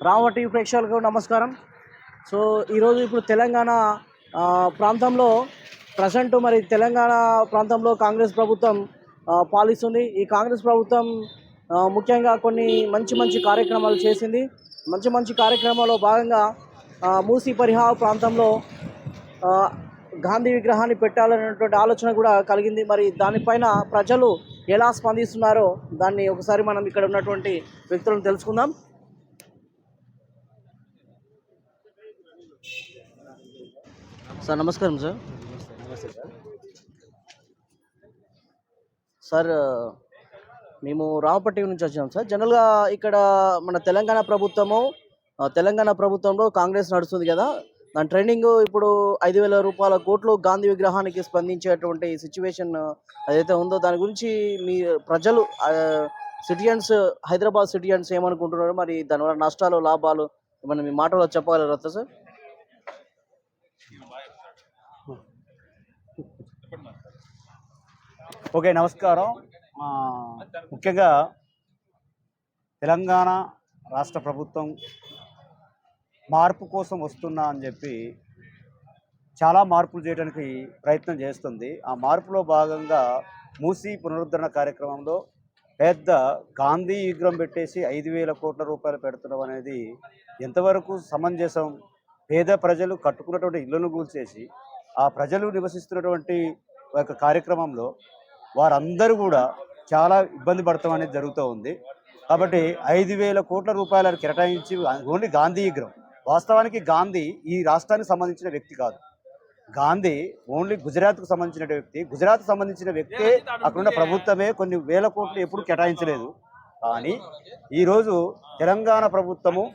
Rama TV ప్రేక్షకులకు నమస్కారం. So ఈరోజు ఇప్పుడు తెలంగాణ ప్రాంతంలో ప్రజెంట్ మరి తెలంగాణ ప్రాంతంలో కాంగ్రెస్ ప్రభుత్వం పాలిస్తుంది. ఈ కాంగ్రెస్ ప్రభుత్వం ముఖ్యంగా కొన్ని మంచి మంచి కార్యక్రమాలు చేసింది. మంచి మంచి కార్యక్రమాల్లో భాగంగా మూసీ పరిహార ప్రాంతంలో ఆ, గాంధీ విగ్రహాన్ని పెట్టాలనేటువంటి ఆలోచన కూడా కలిగింది. మరి దానిపైన ప్రజలు ఎలా స్పందిస్తున్నారో దాన్ని ఒకసారి మనం ఇక్కడ ఉన్నటువంటి వ్యక్తులను తెలుసుకుందాం. సార్ నమస్కారం సార్. నమస్తే సార్. సార్ మేము రామపట్టి నుంచి వచ్చాం సార్. జనరల్గా ఇక్కడ మన తెలంగాణ ప్రభుత్వంలో కాంగ్రెస్ నడుస్తుంది కదా, దాని ట్రెండింగ్ ఇప్పుడు 5,000 రూపాయల కోట్లు గాంధీ విగ్రహానికి స్పందించేటువంటి సిచ్యువేషన్ అదైతే ఉందో దాని గురించి మీ ప్రజలు సిటిజన్స్, హైదరాబాద్ సిటిజన్స్ ఏమనుకుంటున్నారు, మరి దానివల్ల నష్టాలు లాభాలు ఏమన్నా మీ మాటలో చెప్పగలరా సార్? ఓకే, నమస్కారం. ముఖ్యంగా తెలంగాణ రాష్ట్ర ప్రభుత్వం మార్పు కోసం వస్తున్నా అని చెప్పి చాలా మార్పులు చేయడానికి ప్రయత్నం చేస్తుంది. ఆ మార్పులో భాగంగా మూసీ పునరుద్ధరణ కార్యక్రమంలో పెద్ద గాంధీ విగ్రహం పెట్టేసి 5,000 కోట్ల రూపాయలు పెడుతున్నాం అనేది ఎంతవరకు సమంజసం? పేద ప్రజలు కట్టుకున్నటువంటి ఇళ్లను కూల్చేసి ఆ ప్రజలు నివసిస్తున్నటువంటి ఒక కార్యక్రమంలో వారందరూ కూడా చాలా ఇబ్బంది పడతాం అనేది జరుగుతూ ఉంది. కాబట్టి 5,000 కోట్ల రూపాయలను కేటాయించి ఓన్లీ గాంధీ విగ్రహం, వాస్తవానికి గాంధీ ఈ రాష్ట్రానికి సంబంధించిన వ్యక్తి కాదు. గాంధీ ఓన్లీ గుజరాత్కు సంబంధించిన వ్యక్తి. గుజరాత్కు సంబంధించిన వ్యక్తే, అక్కడున్న ప్రభుత్వమే కొన్ని వేల కోట్లు ఎప్పుడు కేటాయించలేదు. కానీ ఈరోజు తెలంగాణ ప్రభుత్వము,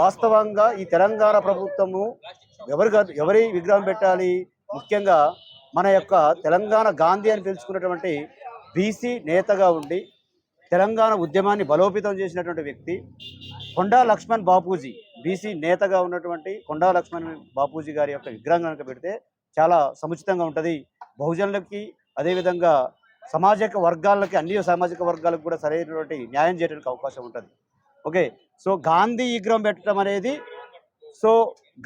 వాస్తవంగా ఈ తెలంగాణ ప్రభుత్వము ఎవరి విగ్రహం పెట్టాలి? ముఖ్యంగా మన యొక్క తెలంగాణ గాంధీ అని పిలుచుకున్నటువంటి బీసీ నేతగా ఉండి తెలంగాణ ఉద్యమాన్ని బలోపేతం చేసినటువంటి వ్యక్తి కొండా లక్ష్మణ్ బాపూజీ, బీసీ నేతగా ఉన్నటువంటి కొండా లక్ష్మణ్ బాపూజీ గారి యొక్క విగ్రహం కనుక పెడితే చాలా సముచితంగా ఉంటుంది. బహుజనులకి, అదేవిధంగా సామాజిక వర్గాలకి, అన్ని సామాజిక వర్గాలకు కూడా సరైనటువంటి న్యాయం చేయడానికి అవకాశం ఉంటుంది. ఓకే, సో గాంధీ విగ్రహం పెట్టడం అనేది, సో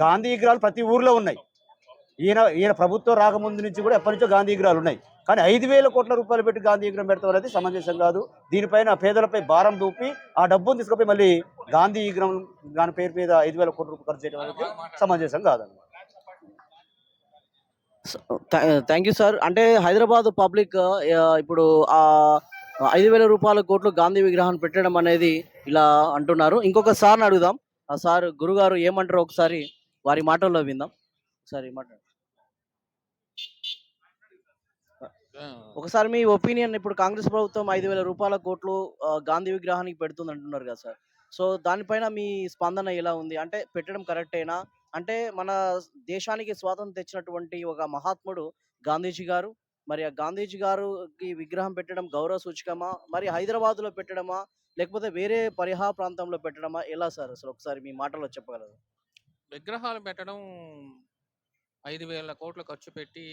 గాంధీ విగ్రహాలు ప్రతి ఊర్లో ఉన్నాయి. ఈయన ప్రభుత్వం రాకముందు నుంచి కూడా ఎప్పటి నుంచో గాంధీ విగ్రహాలు ఉన్నాయి. కానీ 5,000 కోట్ల రూపాయలు పెట్టి గాంధీ విగ్రహం పెడతాం అనేది సమంజసం కాదు. దీనిపైన పేదలపై భారం దూపి ఆ డబ్బును తీసుకుపోయి మళ్ళీ గాంధీ విగ్రహం దాని పేరు మీద 5,000 కోట్ల రూపాయలు ఖర్చు చేయడం అనేది సమంజసం కాదన్నమాట. Thank you sir. అంటే హైదరాబాద్ పబ్లిక్ ఇప్పుడు ఆ 5,000 రూపాయల కోట్లు గాంధీ విగ్రహాన్ని పెట్టడం అనేది ఇలా అంటున్నారు. ఇంకొక సార్ని అడుగుదాం. ఆ సార్ గురుగారు ఏమంటారో ఒకసారి వారి మాటల్లో విందాం. ఒకసారి మాట్లాడు. ఒకసారి మీ ఒపీనియన్. ఇప్పుడు కాంగ్రెస్ ప్రభుత్వం 5,000 రూపాయల కోట్లు గాంధీ విగ్రహానికి పెడుతుంది అంటున్నారు కదా సార్. సో దానిపైన మీ స్పందన ఎలా ఉంది? అంటే పెట్టడం కరెక్టేనా? అంటే మన దేశానికి స్వాతంత్రం తెచ్చినటువంటి ఒక మహాత్ముడు గాంధీజీ గారు. మరి ఆ గాంధీజీ గారికి విగ్రహం పెట్టడం గౌరవ సూచకమా? మరి హైదరాబాద్లో పెట్టడమా? లేకపోతే వేరే పరిహా ప్రాంతంలో పెట్టడమా? ఎలా సార్ అసలు ఒకసారి మీ మాటలో చెప్పగలరు? విగ్రహాలు పెట్టడం 5,000 కోట్లు ఖర్చు పెట్టి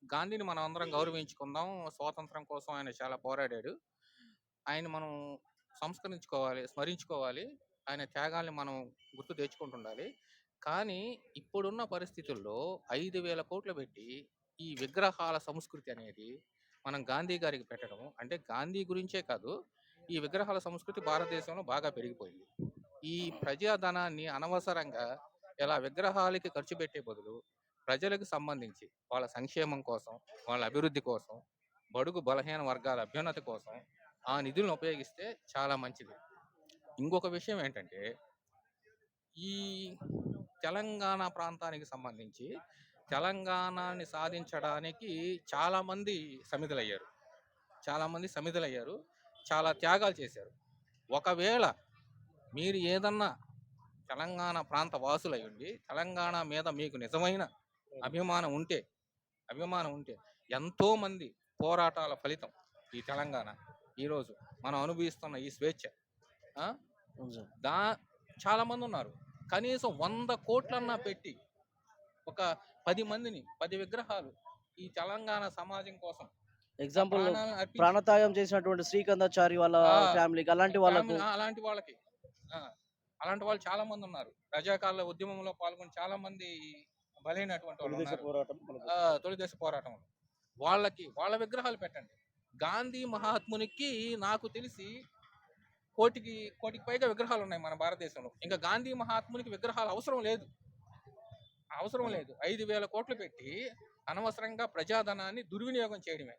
గాంధీని మనం అందరం గౌరవించుకుందాం. స్వాతంత్రం కోసం ఆయన చాలా పోరాడాడు. ఆయన మనం సంస్కరించుకోవాలి, స్మరించుకోవాలి. ఆయన త్యాగాల్ని మనం గుర్తు తెచ్చుకుంటుండాలి. కానీ ఇప్పుడున్న పరిస్థితుల్లో 5,000 కోట్లు పెట్టి ఈ విగ్రహాల సంస్కృతి అనేది మనం గాంధీ గారికి పెట్టడం అంటే, గాంధీ గురించే కాదు, ఈ విగ్రహాల సంస్కృతి భారతదేశంలో బాగా పెరిగిపోయింది. ఈ ప్రజాధనాన్ని అనవసరంగా ఇలా విగ్రహాలకి ఖర్చు పెట్టే బదులు ప్రజలకు సంబంధించి వాళ్ళ సంక్షేమం కోసం, వాళ్ళ అభివృద్ధి కోసం, బడుగు బలహీన వర్గాల అభ్యున్నతి కోసం ఆ నిధులను ఉపయోగిస్తే చాలా మంచిది. ఇంకొక విషయం ఏంటంటే, ఈ తెలంగాణ ప్రాంతానికి సంబంధించి తెలంగాణని సాధించడానికి చాలామంది సమిధులయ్యారు, చాలా త్యాగాలు చేశారు. ఒకవేళ మీరు ఏదన్నా తెలంగాణ ప్రాంత వాసులై ఉండి తెలంగాణ మీద మీకు నిజమైన అభిమానం ఉంటే ఎంతో మంది పోరాటాల ఫలితం ఈ తెలంగాణ ఈరోజు మనం అనుభవిస్తున్న ఈ స్వేచ్ఛ. చాలా మంది ఉన్నారు. కనీసం 100 కోట్లన్నా పెట్టి ఒక 10 విగ్రహాలు ఈ తెలంగాణ సమాజం కోసం, ఎగ్జాంపుల్ ప్రాణత్యాగం చేసినటువంటి శ్రీకందాచారి వాళ్ళ ఫ్యామిలీకి, అలాంటి వాళ్ళకి అలాంటి వాళ్ళు చాలా మంది ఉన్నారు. రజాకార్ల ఉద్యమంలో పాల్గొని చాలా మంది బలైనటువంటి వాళ్ళు తెలుగుదేశం ఉన్నారు. పోరాటం తొలిదశ పోరాటంలో వాళ్ళ విగ్రహాలు పెట్టండి. గాంధీ మహాత్మునికి నాకు తెలిసి కోటికి కోటికి పైగా విగ్రహాలు ఉన్నాయి మన భారతదేశంలో. ఇంకా గాంధీ మహాత్మునికి విగ్రహాలు అవసరం లేదు. 5,000 కోట్లు పెట్టి అనవసరంగా ప్రజాధనాన్ని దుర్వినియోగం చేయడమే.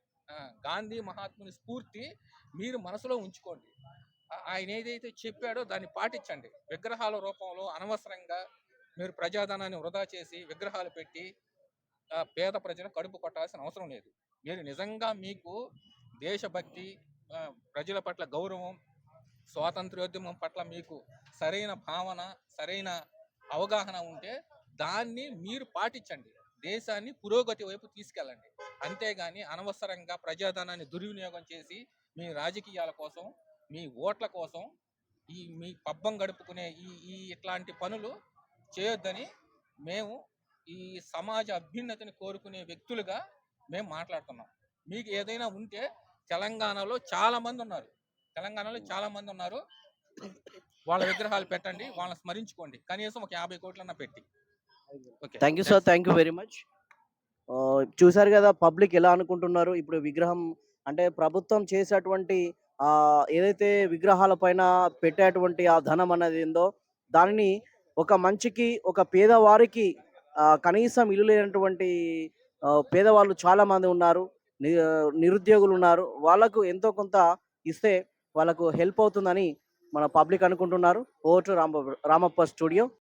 గాంధీ మహాత్ముని స్ఫూర్తి మీరు మనసులో ఉంచుకోండి. ఆయన ఏదైతే చెప్పాడో దాన్ని పాటించండి. విగ్రహాల రూపంలో అనవసరంగా మీరు ప్రజాధనాన్ని వృధా చేసి విగ్రహాలు పెట్టి పేద ప్రజలు కడుపు కొట్టాల్సిన అవసరం లేదు. మీరు నిజంగా మీకు దేశభక్తి, ప్రజల పట్ల గౌరవం, స్వాతంత్ర్యోద్యమం పట్ల మీకు సరైన భావన, సరైన అవగాహన ఉంటే దాన్ని మీరు పాటించండి. దేశాన్ని పురోగతి వైపు తీసుకెళ్ళండి. అంతేగాని అనవసరంగా ప్రజాధనాన్ని దుర్వినియోగం చేసి మీ రాజకీయాల కోసం, మీ ఓట్ల కోసం మీ పబ్బం గడుపుకునే ఈ ఇట్లాంటి పనులు చేయొద్దని మేము ఈ సమాజ అభ్యున్నతిని కోరుకునే వ్యక్తులుగా మేము మాట్లాడుతున్నాం. మీకు ఏదైనా ఉంటే తెలంగాణలో చాలా మంది ఉన్నారు. వాళ్ళ విగ్రహాలు పెట్టండి, వాళ్ళని స్మరించుకోండి. కనీసం ఒక 50 కోట్లన్నా పెట్టి. Okay, thank you sir, thank you very much. చూశారు కదా పబ్లిక్ ఎలా అనుకుంటున్నారు. ఇప్పుడు విగ్రహం అంటే ప్రభుత్వం చేసేటువంటి ఏదైతే విగ్రహాల పైన పెట్టేటువంటి ఆ ధనం అన్నది ఏందో దానిని ఒక మంచికి, ఒక పేదవారికి, కనీసం ఇల్లు లేనటువంటి పేదవాళ్ళు చాలామంది ఉన్నారు, నిరుద్యోగులు ఉన్నారు. వాళ్ళకు ఎంతో కొంత ఇస్తే వాళ్ళకు హెల్ప్ అవుతుందని మన పబ్లిక్ అనుకుంటున్నారు. Vote Ramappa studio.